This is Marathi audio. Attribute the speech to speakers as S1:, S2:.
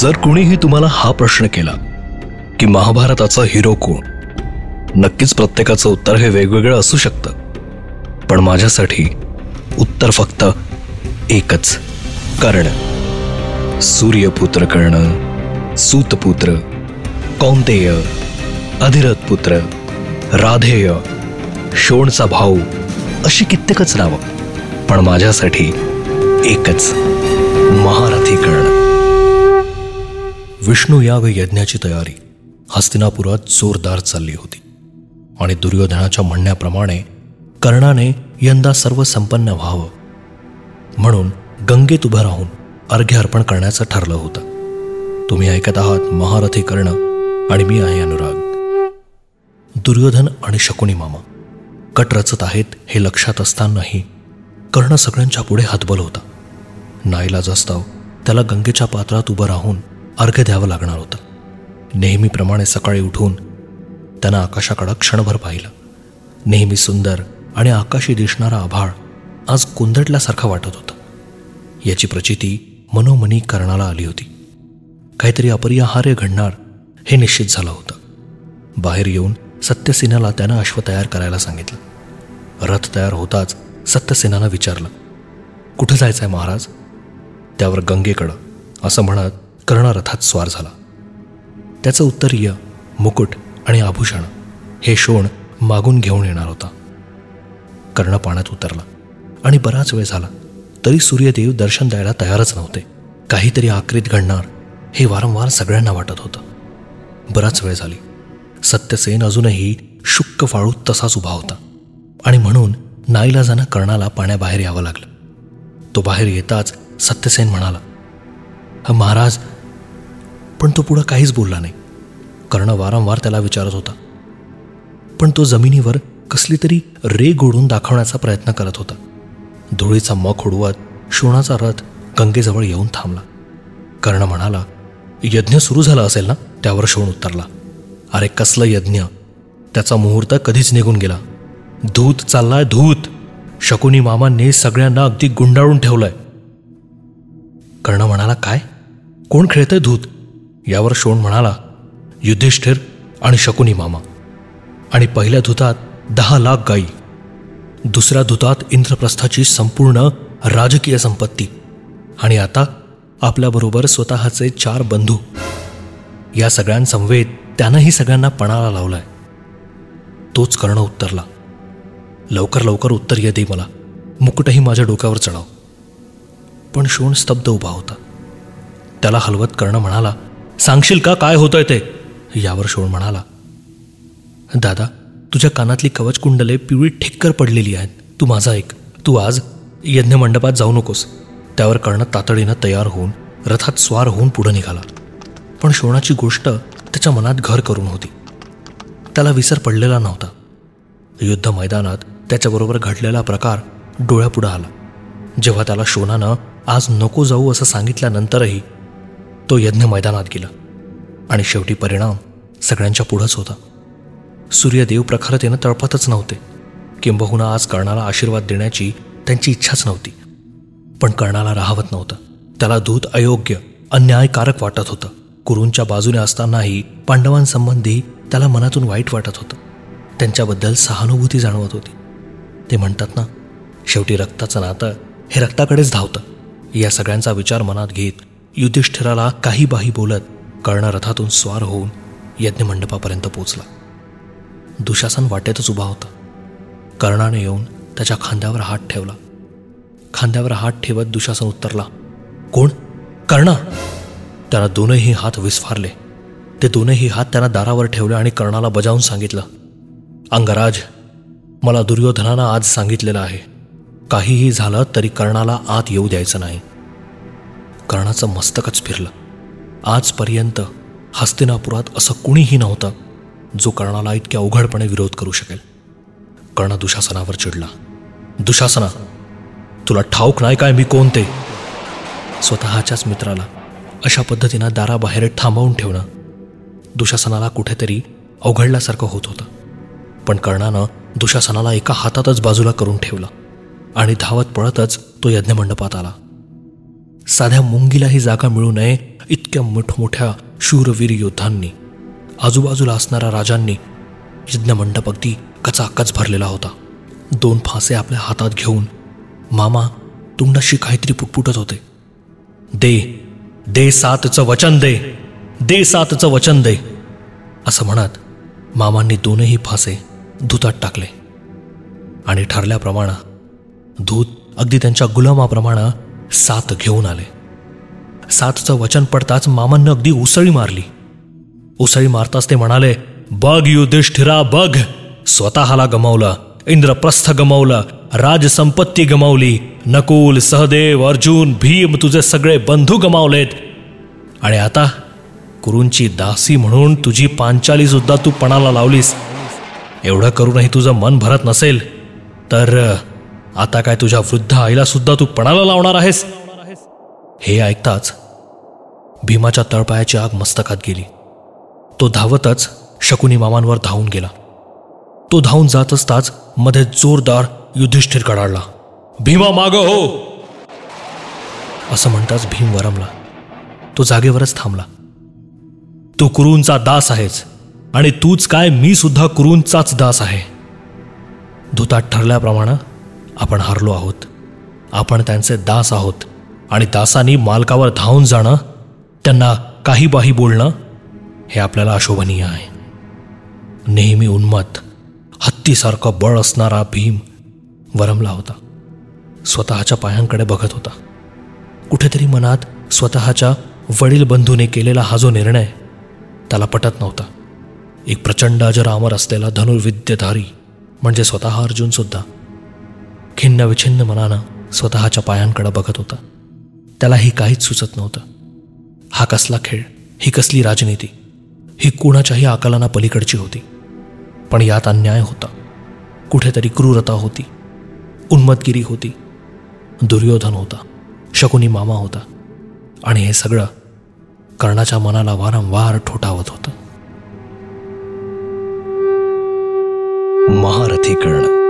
S1: जर कोणीही तुम्हाला हा प्रश्न केला की महाभारताचा हिरो कोण, नक्कीच प्रत्येकाचं उत्तर हे वेगवेगळं असू शकतं. पण माझ्यासाठी उत्तर फक्त एकच, कर्ण. सूर्यपुत्र कर्ण, सूतपुत्र, कौंतेय, अधिरथ पुत्र, राधेय, शोणचा भाऊ, अशी कित्येकच नावं. पण माझ्यासाठी एकच, महारथी कर्ण. विष्णू याग यज्ञाची तयारी हस्तिनापुरात जोरदार चालली होती आणि दुर्योधनाच्या म्हणण्याप्रमाणे कर्णाने यंदा सर्व संपन्न व्हावं म्हणून गंगेत उभं राहून अर्घ्य अर्पण करण्याचं ठरलं होतं. तुम्ही ऐकत आहात महारथी कर्ण आणि मी आहे अनुराग. दुर्योधन आणि शकुनी मामा कट रचत आहेत हे लक्षात असतानाही कर्ण सगळ्यांच्या पुढे हतबल होता. नाईलाजास्तव त्याला गंगेच्या पात्रात उभं राहून अर्घ्य द्यावं लागणार होतं. नेहमीप्रमाणे सकाळी उठून त्यानं आकाशाकडं क्षणभर पाहिलं. नेहमी सुंदर आणि आकाशी दिसणारा आभाळ आज कोंदटल्यासारखं वाटत होतं. याची प्रचिती मनोमनी कर्णाला आली होती. काहीतरी अपरिहार्य घडणार हे निश्चित झालं होतं. बाहेर येऊन सत्यसेनाला त्यानं अश्व तयार करायला सांगितलं. रथ तयार होताच सत्यसेनानं विचारलं, कुठं जायचंय महाराज? त्यावर गंगेकडं असं म्हणत कर्ण रथात स्वार झाला. त्याचं उत्तरीय मुकुट आणि आभूषण हे शोण मागून घेऊन येणार होता. कर्ण पाण्यात उतरला आणि बराच वेळ झाला तरी सूर्यदेव दर्शन द्यायला तयारच नव्हते. काहीतरी आक्रीत घडणार हे वारंवार सगळ्यांना वाटत होतं. बराच वेळ झाली. सत्यसेन अजूनही शुक्क फाळूत तसाच उभा होता आणि म्हणून नाईलाजानं कर्णाला पाण्याबाहेर यावं लागलं. तो बाहेर येताच सत्यसेन म्हणाला, महाराज. पण तो पुढं काहीच बोलला नाही. कर्ण वारंवार त्याला विचारत होता, पण तो जमिनीवर कसली तरी रेघ ओढून दाखवण्याचा प्रयत्न करत होता. धुळीचा मख उडवत शोणाचा रथ गंगेजवळ येऊन थांबला. कर्ण म्हणाला, यज्ञ सुरू झाला असेल ना? त्यावर शोण उत्तरला, अरे कसलं यज्ञ? त्याचा मुहूर्त कधीच निघून गेला. धूत चाललाय, धूत. शकुनी मामांनी सगळ्यांना अगदी गुंडाळून ठेवलंय. कर्ण म्हणाला, काय? कोण खेळतंय धूत? यावर शोण म्हणाला, युधिष्ठिर आणि शकुनी मामा. आणि पहिल्या धुतात 10 लाख गायी, दुसऱ्या धुतात इंद्रप्रस्थाची संपूर्ण राजकीय संपत्ती आणि आता आपल्याबरोबर स्वतःचे 4 बंधू. या सगळ्यांसमवेत त्यानंही सगळ्यांना पणाला लावलाय. तोच कर्ण उत्तरला, लवकर लवकर उत्तर ये दे मला, मुकुटही माझ्या डोक्यावर चढाव. पण शोण स्तब्ध उभा होता. त्याला हलवत कर्ण म्हणाला, सांगशील का काय होतंय ते? यावर शोण म्हणाला, दादा, तुझ्या कानातली कवचकुंडले पिवळी ठिक्कर पडलेली आहेत. तू माझा ऐक. तू आज यज्ञमंडपात जाऊ नकोस. त्यावर कर्ण तातडीनं तयार होऊन रथात स्वार होऊन पुढे निघाला. पण शोणाची गोष्ट त्याच्या मनात घर करून होती. त्याला विसर पडलेला नव्हता. युद्ध मैदानात त्याच्याबरोबर घडलेला प्रकार डोळ्यापुढं आला. जेव्हा त्याला शोणानं आज नको जाऊ असं सांगितल्यानंतरही तो यज्ञ मैदानात गेला आणि शेवटी परिणाम सगळ्यांच्या पुढंच होता. सूर्यदेव प्रखरतेनं तळपतच नव्हते. किंबहुना आज कर्णाला आशीर्वाद देण्याची त्यांची इच्छाच नव्हती. पण कर्णाला राहवत नव्हतं. त्याला धूत अयोग्य, अन्यायकारक वाटत होतं. कुरूंच्या बाजूने असतानाही पांडवांसंबंधी त्याला मनातून वाईट वाटत होतं. त्यांच्याबद्दल सहानुभूती जाणवत होती. ते म्हणतात ना, शेवटी रक्ताचं नातं हे रक्ताकडेच धावतं. या सगळ्यांचा विचार मनात घेत युधिष्ठिराला काही बाही बोलत कर्ण रथातून स्वार होऊन यज्ञमंडपापर्यंत पोचला. दुशासन वाटेतच उभा होता. कर्णाने येऊन त्याच्या खांद्यावर हात ठेवला. खांद्यावर हात ठेवत दुशासन उत्तरला, कोण? कर्ण. त्यानं दोनही हात विस्फारले. ते दोनही हात त्यानं दारावर ठेवले आणि कर्णाला बजावून सांगितलं, अंगराज, मला दुर्योधनानं आज सांगितलेलं आहे, काहीही झालं तरी कर्णाला आत येऊ द्यायचं नाही. कर्णाचं मस्तकच फिरलं. आजपर्यंत हस्तिनापुरात असं कुणीही नव्हतं जो कर्णाला इतक्या उघडपणे विरोध करू शकेल. कर्ण दुशासनावर चिडला, दुशासना, तुला ठाऊक नाही काय मी कोण ते? स्वतःच्याच मित्राला अशा पद्धतीनं दाराबाहेर थांबवून ठेवणं दुशासनाला कुठेतरी अवघडल्यासारखं होत होतं. पण कर्णानं दुशासनाला एका हातातच बाजूला करून ठेवलं आणि धावत पळतच तो यज्ञमंडपात आला. साध्या मुंगीलाही जागा मिळू नये इतक्या मोठमोठ्या शूरवीर योद्धांनी, आजूबाजूला असणाऱ्या राजांनी यज्ञमंडप अगदी कचाकच भरलेला होता. 2 फासे आपल्या हातात घेऊन मामा तोंडाशी काहीतरी पुटपुटत होते. दे 7चं वचन दे 7चं वचन दे असं म्हणत मामांनी 2ही फासे धुतात टाकले आणि ठरल्याप्रमाणे दूत अगदी त्यांच्या गुलामाप्रमाणे 7 घेऊन आले. 7चं वचन पडताच मामांनी अगदी उसळी मारली. उसळी मारताच ते म्हणाले, बघ युधिष्ठिरा बघ, स्वतःला गमावलं, इंद्रप्रस्थ गमावलं, राजसंपत्ती गमावली, नकुल, सहदेव, अर्जुन, भीम तुझे सगळे बंधू गमावलेत आणि आता कुरूंची दासी म्हणून तुझी पांचाली सुद्धा तू पणाला लावलीस. एवढं करूनही तुझं मन भरत नसेल तर आता काय तुझ्या वृद्ध आईला सुद्धा तू पणाला लावणार आहेस. हे ऐकताच भीमाच्या तळपायाची आग मस्तकात गेली. तो धावतच शकुनी मामांवर धावून गेला. तो धावून जात असताच मध्ये जोरदार युधिष्ठिर कडाडला. भीमा माग हो असं म्हणताच भीम वरमला. तो जागेवरच थांबला. तू कुरूंचा दास आहेस आणि तूच काय, मी सुद्धा कुरूंचाच दास आहे. धुतात ठरल्याप्रमाणे आपण हारलो आहोत. आपण त्यांचे दास आहोत आणि दासांनी मालकावर धावून जाणं, त्यांना काही बाही बोलणं हे आपल्याला अशोभनीय आहे. नेहमी उन्मत्त हत्तीसारखं बळ असणारा भीम वरमला होता. स्वतःच्या पायांकडे बघत होता. कुठेतरी मनात स्वतःच्या वडील बंधूने केलेला हा जो निर्णय त्याला पटत नव्हता. एक प्रचंड अजरामर असलेला धनुर्विद्यधारी म्हणजे स्वतः अर्जुन सुद्धा खिन्न विछिन्न मनानं स्वतःच्या पायांकडे बघत होता. त्यालाही काहीच सुचत नव्हतं. हा कसला खेळ, ही कसली राजनीती, ही कोणाच्याही आकलना पलीकडची होती. पण यात अन्याय होता, कुठेतरी क्रूरता होती, उन्मत्गिरी होती, दुर्योधन होता, शकुनी मामा होता आणि हे सगळं कर्णाच्या मनाला वारंवार ठोठावत होतं. महारथी कर्ण